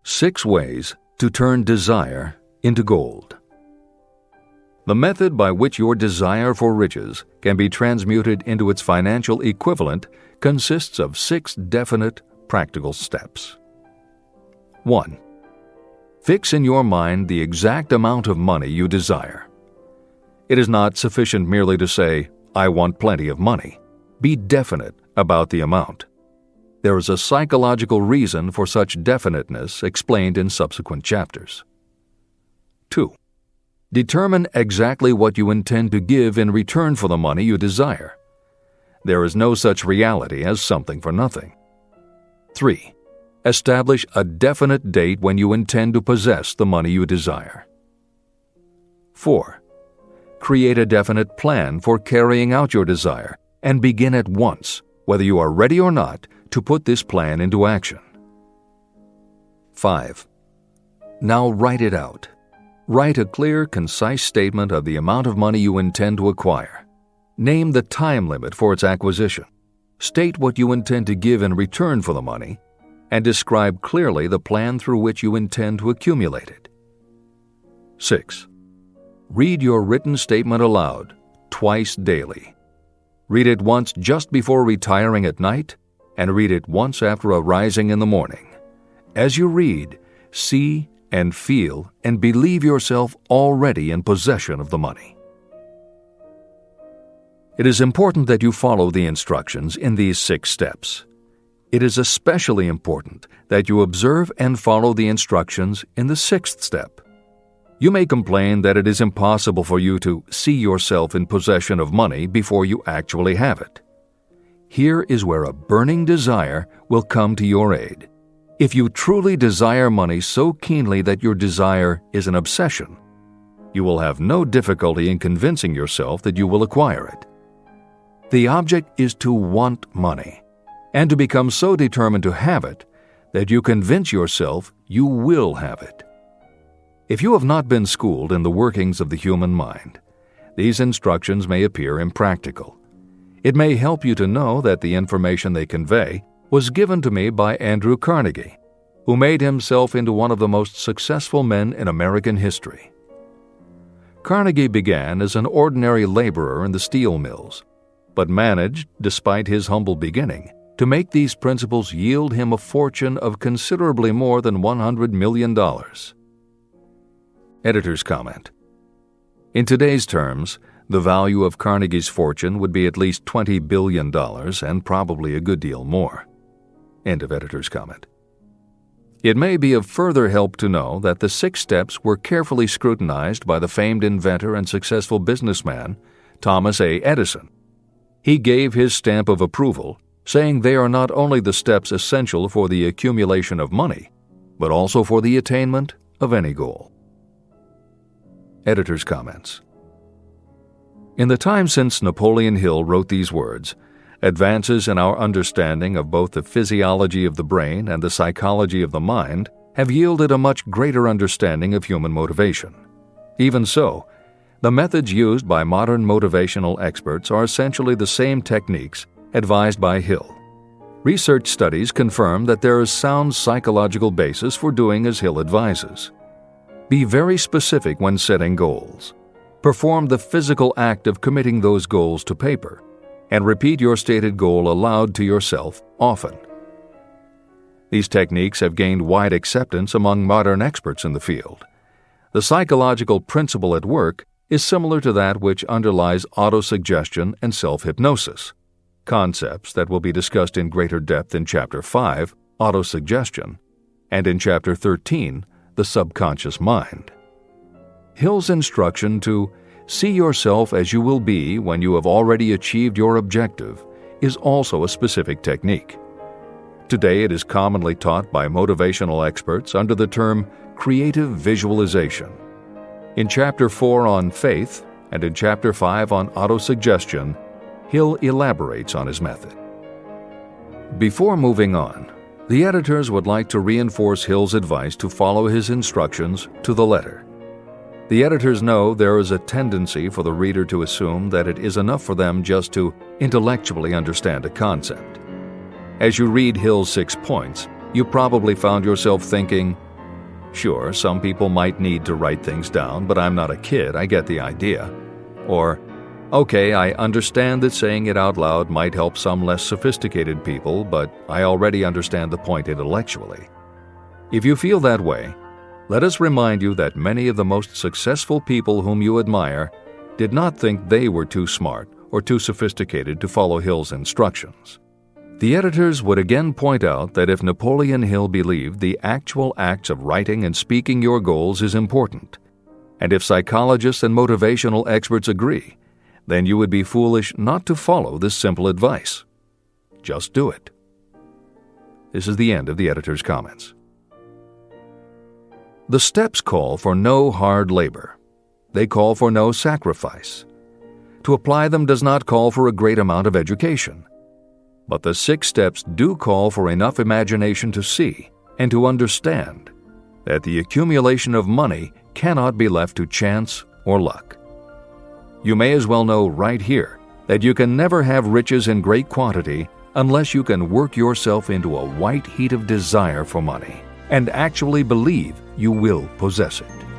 6 Ways to Turn Desire into Gold. The method by which your desire for riches can be transmuted into its financial equivalent consists of 6 definite, practical steps. 1. Fix in your mind the exact amount of money you desire. It is not sufficient merely to say, "I want plenty of money." Be definite about the amount. There is a psychological reason for such definiteness explained in subsequent chapters. 2. Determine exactly what you intend to give in return for the money you desire. There is no such reality as something for nothing. 3. Establish a definite date when you intend to possess the money you desire. 4. Create a definite plan for carrying out your desire and begin at once, whether you are ready or not, to put this plan into action. 5. Now write it out. Write a clear, concise statement of the amount of money you intend to acquire. Name the time limit for its acquisition. State what you intend to give in return for the money, and describe clearly the plan through which you intend to accumulate it. 6. Read your written statement aloud, twice daily. Read it once just before retiring at night, and read it once after arising in the morning. As you read, see and feel and believe yourself already in possession of the money. It is important that you follow the instructions in these 6 steps. It is especially important that you observe and follow the instructions in the 6th step. You may complain that it is impossible for you to see yourself in possession of money before you actually have it. Here is where a burning desire will come to your aid. If you truly desire money so keenly that your desire is an obsession, you will have no difficulty in convincing yourself that you will acquire it. The object is to want money, and to become so determined to have it that you convince yourself you will have it. If you have not been schooled in the workings of the human mind, these instructions may appear impractical. It may help you to know that the information they convey was given to me by Andrew Carnegie, who made himself into one of the most successful men in American history. Carnegie began as an ordinary laborer in the steel mills, but managed, despite his humble beginning, to make these principles yield him a fortune of considerably more than $100 million. Editor's comment. In today's terms, the value of Carnegie's fortune would be at least $20 billion and probably a good deal more. End of editor's comment. It may be of further help to know that the 6 steps were carefully scrutinized by the famed inventor and successful businessman, Thomas A. Edison. He gave his stamp of approval, saying they are not only the steps essential for the accumulation of money, but also for the attainment of any goal. Editor's comments. In the time since Napoleon Hill wrote these words, advances in our understanding of both the physiology of the brain and the psychology of the mind have yielded a much greater understanding of human motivation. Even so, the methods used by modern motivational experts are essentially the same techniques advised by Hill. Research studies confirm that there is sound psychological basis for doing as Hill advises. Be very specific when setting goals. Perform the physical act of committing those goals to paper, and repeat your stated goal aloud to yourself often. These techniques have gained wide acceptance among modern experts in the field. The psychological principle at work is similar to that which underlies autosuggestion and self-hypnosis, concepts that will be discussed in greater depth in Chapter 5, Autosuggestion, and in Chapter 13, The Subconscious Mind. Hill's instruction to see yourself as you will be when you have already achieved your objective is also a specific technique. Today it is commonly taught by motivational experts under the term creative visualization. In Chapter 4 on faith and in Chapter 5 on autosuggestion, Hill elaborates on his method. Before moving on, the editors would like to reinforce Hill's advice to follow his instructions to the letter. The editors know there is a tendency for the reader to assume that it is enough for them just to intellectually understand a concept. As you read Hill's 6 points, you probably found yourself thinking, Sure, some people might need to write things down, but I'm not a kid, I get the idea. Or, okay, I understand that saying it out loud might help some less sophisticated people, but I already understand the point intellectually. If you feel that way, let us remind you that many of the most successful people whom you admire did not think they were too smart or too sophisticated to follow Hill's instructions. The editors would again point out that if Napoleon Hill believed the actual acts of writing and speaking your goals is important, and if psychologists and motivational experts agree, then you would be foolish not to follow this simple advice. Just do it. This is the end of the editor's comments. The steps call for no hard labor. They call for no sacrifice. To apply them does not call for a great amount of education. But the 6 steps do call for enough imagination to see and to understand that the accumulation of money cannot be left to chance or luck. You may as well know right here that you can never have riches in great quantity unless you can work yourself into a white heat of desire for money and actually believe you will possess it.